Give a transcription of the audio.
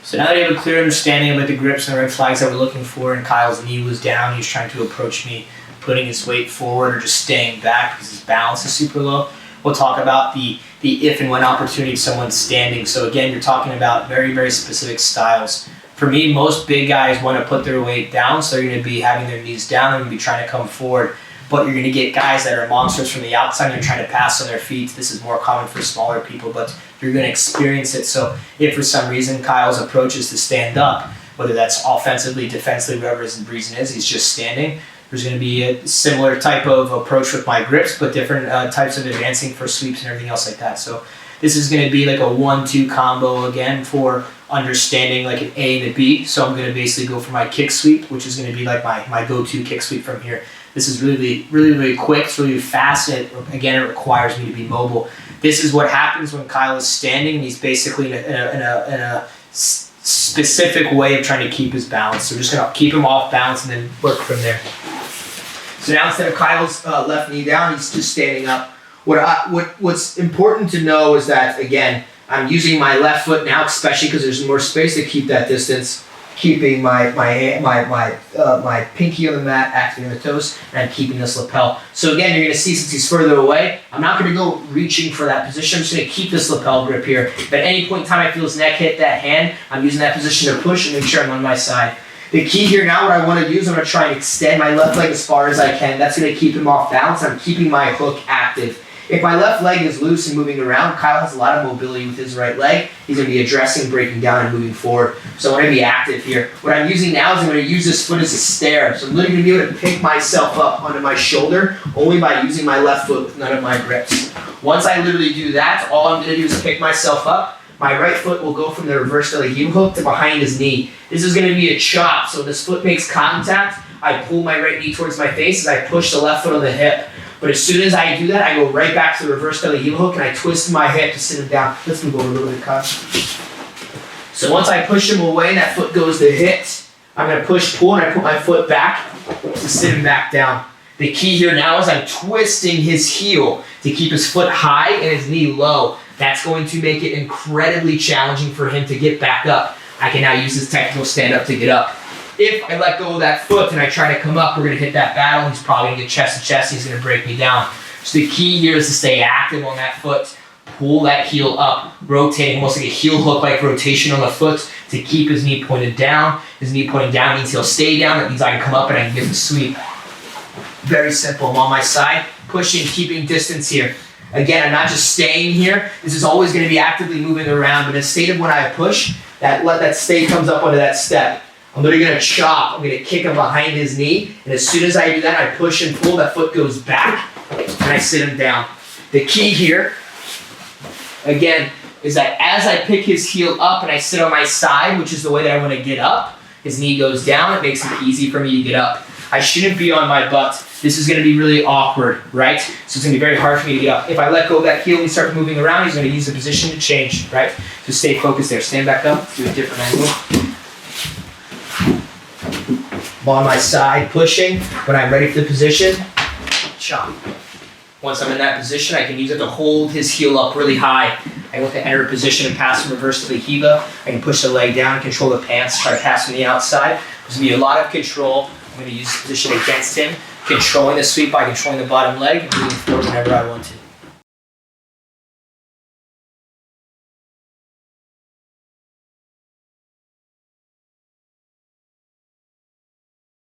So now that I have a clear understanding about the grips and the red flags that we're looking for, and Kyle's knee was down, he was trying to approach me, putting his weight forward or just staying back because his balance is super low. We'll talk about the if and when opportunity of someone standing. So again, you're talking about very, very specific styles. For me, most big guys want to put their weight down, so they're going to be having their knees down, they're going to be trying to come forward. But you're going to get guys that are monsters from the outside, they're trying to pass on their feet. This is more common for smaller people, but you're going to experience it. So if for some reason Kyle's approach is to stand up, whether that's offensively, defensively, whatever his reason is, he's just standing, there's going to be a similar type of approach with my grips, but different types of advancing for sweeps and everything else like that. So this is going to be like a 1-2 combo again for understanding like an A and a B. So I'm going to basically go for my kick sweep, which is going to be like my go-to kick sweep from here. This is really quick. It's really fast. Again, it requires me to be mobile. This is what happens when Kyle is standing, and he's basically in a specific way of trying to keep his balance. So we're just going to keep him off balance and then work from there. So now instead of Kyle's left knee down, he's just standing up. What's important to know is that, again, I'm using my left foot now, especially because there's more space to keep that distance, keeping my pinky on the mat, activating the toes, and I'm keeping this lapel. So again, you're going to see since he's further away, I'm not going to go reaching for that position. I'm just going to keep this lapel grip here. If at any point in time I feel his neck hit that hand, I'm using that position to push and make sure I'm on my side. The key here now, what I want to do is I'm going to try and extend my left leg as far as I can. That's going to keep him off balance. I'm keeping my hook active. If my left leg is loose and moving around, Kyle has a lot of mobility with his right leg. He's going to be addressing, breaking down, and moving forward. So I want to be active here. What I'm using now is I'm going to use this foot as a stair. So I'm literally going to be able to pick myself up onto my shoulder only by using my left foot with none of my grips. Once I literally do that, all I'm going to do is pick myself up. My right foot will go from the reverse belly heel hook to behind his knee. This is going to be a chop. So when this foot makes contact, I pull my right knee towards my face as I push the left foot on the hip. But as soon as I do that, I go right back to the reverse belly heel hook and I twist my hip to sit him down. Let's move over a little bit, Kyle. So once I push him away and that foot goes to hit, I'm going to push, pull, and I put my foot back to sit him back down. The key here now is I'm twisting his heel to keep his foot high and his knee low. That's going to make it incredibly challenging for him to get back up. I can now use this technical stand-up to get up. If I let go of that foot and I try to come up, we're going to hit that battle. He's probably going to get chest to chest. He's going to break me down. So the key here is to stay active on that foot. Pull that heel up, rotating, almost like a heel hook-like rotation on the foot to keep his knee pointed down. His knee pointing down means he'll stay down. That means I can come up and I can get the sweep. Very simple. I'm on my side, pushing, keeping distance here. Again, I'm not just staying here. This is always going to be actively moving around. But instead of when I push, that stay comes up onto that step. I'm literally going to chop. I'm going to kick him behind his knee. And as soon as I do that, I push and pull. That foot goes back, and I sit him down. The key here, again, is that as I pick his heel up and I sit on my side, which is the way that I want to get up, his knee goes down. It makes it easy for me to get up. I shouldn't be on my butt. This is going to be really awkward, right? So it's going to be very hard for me to get up. If I let go of that heel and we start moving around, he's going to use the position to change, right? So stay focused there. Stand back up. Do a different angle. I'm on my side, pushing. When I'm ready for the position, chop. Once I'm in that position, I can use it to hold his heel up really high. I want to enter a position and pass from reverse to the hiba. I can push the leg down and control the pants, try to pass from the outside. There's going to be a lot of control. I'm going to use the position against him, controlling the sweep by controlling the bottom leg and moving forward whenever I want to.